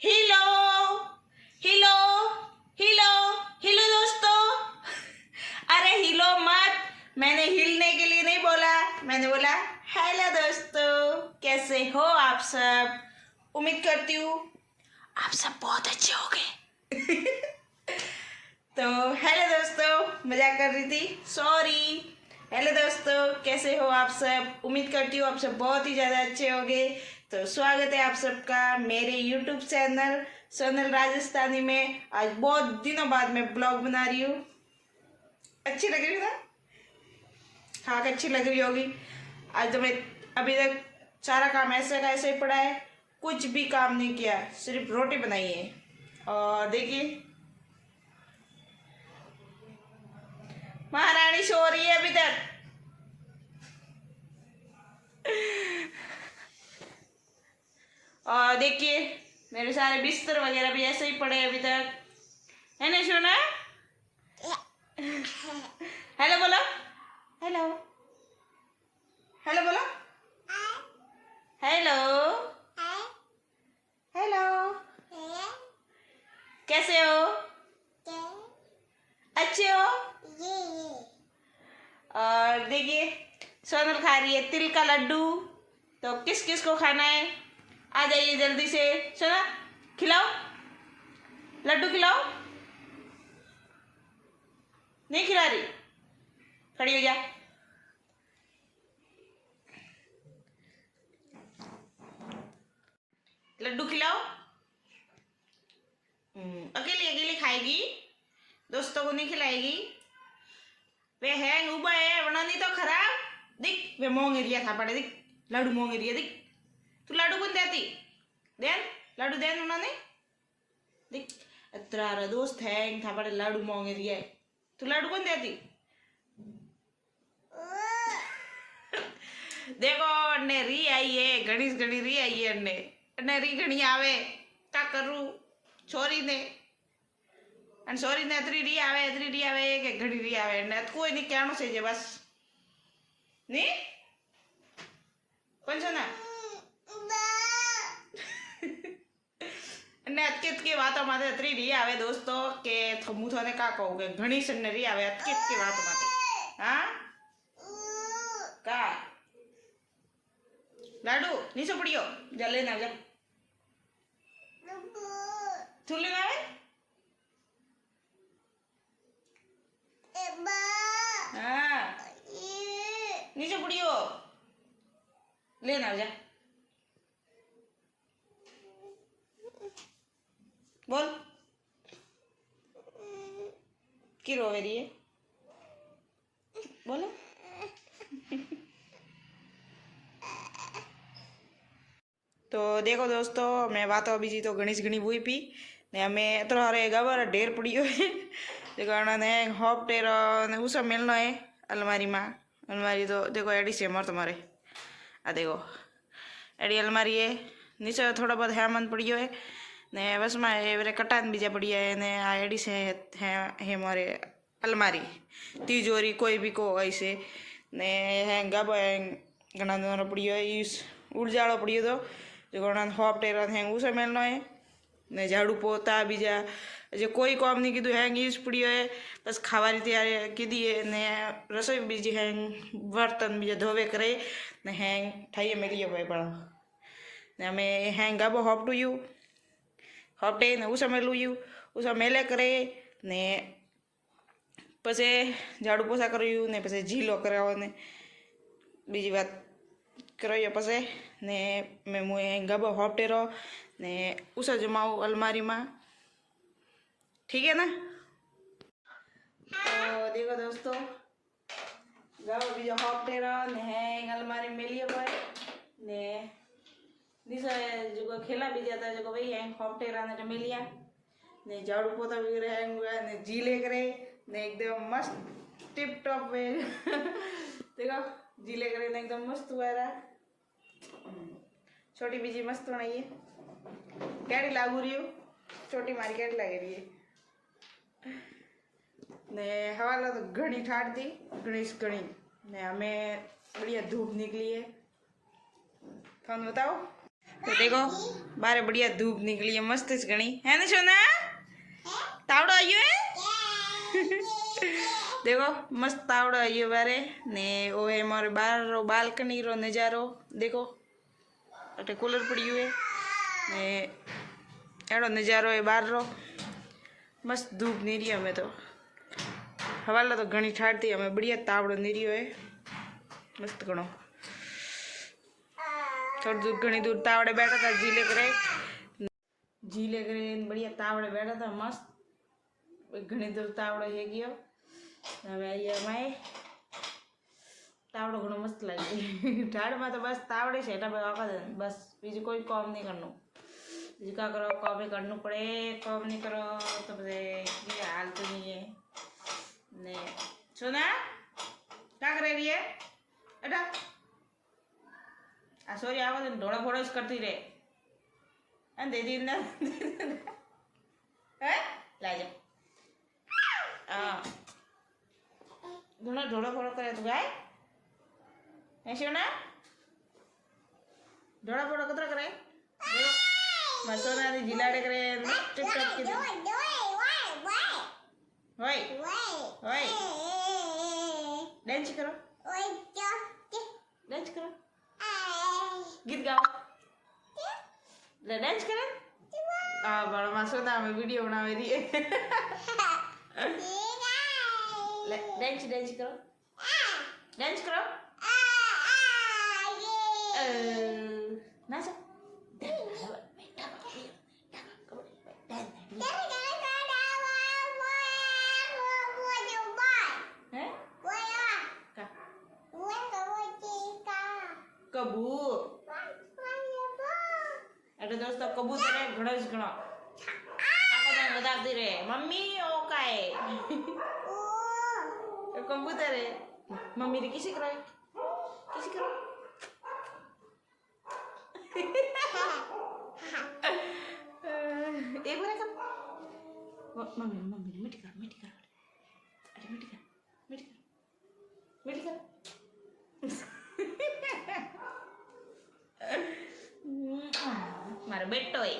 Hello hello hello hello दोस्तों। अरे हिलो मत, मैंने हिलने के लिए नहीं बोला, मैंने बोला हेलो दोस्तों, कैसे हो आप सब। उम्मीद करती हूँ आप सब बहुत अच्छे होंगे। तो हेलो दोस्तों, मजाक कर रही थी, सॉरी। हेलो दोस्तों, कैसे हो आप सब। उम्मीद करती हूँ आप सब बहुत ही ज़्यादा अच्छे होंगे। तो स्वागत है आप सबका मेरे यूट्यूब चैनल सोनल राजस्थानी में। आज बहुत दिनों बाद मैं ब्लॉग बना रही हूँ। अच्छी लग रही है ना? हाँ, अच्छी लग रही होगी। आज तो मैं अभी तक सारा काम ऐसे का ऐसे ही पड़ा है, कुछ भी काम नहीं किया, सिर्फ रोटी बनाई है। और देखिए महारानी सो रही है अभी तक। और देखिए मेरे सारे बिस्तर वगैरह भी ऐसे ही पड़े अभी तक, है ना सोना? हेलो बोलो, हेलो हेलो बोलो, हेलो हेलो, कैसे हो? अच्छे हो? और देखिए सोनल खा रही है तिल का लड्डू। तो किस किस को खाना है आ जाइए जल्दी से। सोना खिलाओ, लड्डू खिलाओ। नहीं खिला रही, खड़ी हो जा। लड्डू खिलाओ। अकेली अकेली खाएगी, दोस्तों को नहीं खिलाएगी। वे है उबा है बनानी तो खराब दिख, वे मोंग एरिया था पड़े दिख, लाडू मोंग एरिया दिख। तू लाडू कौन देती देन, लाडू देन उन्होंने दिख। अत्रारा दोस्त है था पड़े लाडू मोंग एरिया, तू लाडू कौन देती। देखो अने री आई है, घणी घणी री आई है अने री घणी आवे का करू छोरी ने। અને સોરી ને 3D આવે કે ઘડી રી આવે ને કોઈ ની ક્યાણું છે જે બસ ની કોણ છે ના અને અટકેત की વાતો માથે 3D આવે દોસ્તો કે હું તને કા કહું કે ઘણી સન્ને રી આવે અટકેત की વાતો માથે। હા કા લાડુ નીચે પડ્યો જા લેને આવજા તું લેને આવે। हाँ नीचे पुड़ियो लेना जा बोल की रोवे रही है बोलो। तो देखो दोस्तों मैं बात बीजी तो गणेश घणी हुई पी ने हमें तो हरे गबर ढेर पड़ियो है ने हॉप टेर ने उस मिलना है अलमारी में। अलमारी तो देखो एडी से मर तुम्हारे आ देखो एडी अलमारी है, नीचे थोड़ा बहुत हेमंत पड़ियो है ने बस में ये कटान बीजा पड़िया है ने आ एडी से है मारे अलमारी तिजोरी कोई भी को ऐसे ने है गब घना दोनों पड़ियो है इस उड़जाड़ो पड़ियो तो जो घना हॉप टेर है उस मिलना है ने झाड़ू पोता बीजा जो कोई काम नहीं कीधु हैंग यूज पड़ियो है बस खावानी तैयारी कीधी है ने रसोई बीजी हैंग बर्तन बीजा धोवे करे ने हैंग ठाइए मेलियो भाई बड़ा ने हमें हैंग गबो हॉप टू यू हॉप डे ने उसा मेलू यू उसा मेले करे ने पछे झाड़ू पोछा कर्यु ने पछे झीलो करावो ने बीजी बात કર્યો પછી ને મેં મુએ ગબો હોપટેરો ને ઉસા જમાઉ अलमारी में, ठीक है ना। तो देखो दोस्तों गबो बीजो होपटेरो ने अलमारी में लियो भाई ने निशा जो खेला बीजा था जो भाई है होपटेरा ने मिलिया ने झाड़ू पोता वगैरह है ने झीले करे ने एकदम मस्त टिप टॉप वे देखो झीले करे ने एकदम मस्त हुआ रहा। छोटी बीजी मस्त बनाई है, कैडी लागू रही हो छोटी मारी कैडी लगी रही है ने हवाला तो घनी ठाड़ थी गणेश घनी ने हमें बढ़िया धूप निकली है। थाने बताओ तो देखो बारे बढ़िया धूप निकली है मस्त घनी है ना सोना तावड़ो आयो है देखो मस्त तावड़ो आयो बारे ने ओ है मारे बार रो बालकनी रो नजारो देखो अटे कूलर पड़ियो है ने एड़ो नजारो है बार रो मस्त धूप नीरी हमें तो हवाला तो घनी ठाड़ती हमें बढ़िया तावड़ो नीरियो है मस्त घणो थोड़ी दूर घनी दूर तावड़े बैठा था झीले करे बढ़िया तावड़े बैठा था मस्त घनी दूर तावड़ो है गयो हमें अहिया माए तावड़ो घणो मस्त लागे ठाड़ में तो बस तावड़े से हेठा आखा दे बस बीजू कोई काम नहीं करनो बीजू क्या करो काम ही करना पड़े काम नहीं करो तो बस हाल तो नहीं है ने सोना क्या कर रही है एटा आ सॉरी आवा तो ढोड़ा फोड़ा करती रहे अन दे दी ना हैं ला जा हां घणो ढोड़ा फोड़ा करे तो गाय ऐसे ना ढोड़ा फोड़ा कतरा करे मसोना दी जिलाड़े करे टिकटॉक की होय होय डांस करो डांस करो गीत गाओ ले डांस करो आ बड़ा मसोना में वीडियो बनावे दी ले डांस डांस करो डांस करो नाचो कबूतर अरे दोस्तों कबूतर है घणो ज घणो आको तो बताती रे मम्मी ओ काए कबूतर है मम्मी रे किसी करो एक बार कर मम्मी मिठी कर अरे मिठी कर मारो बेटो है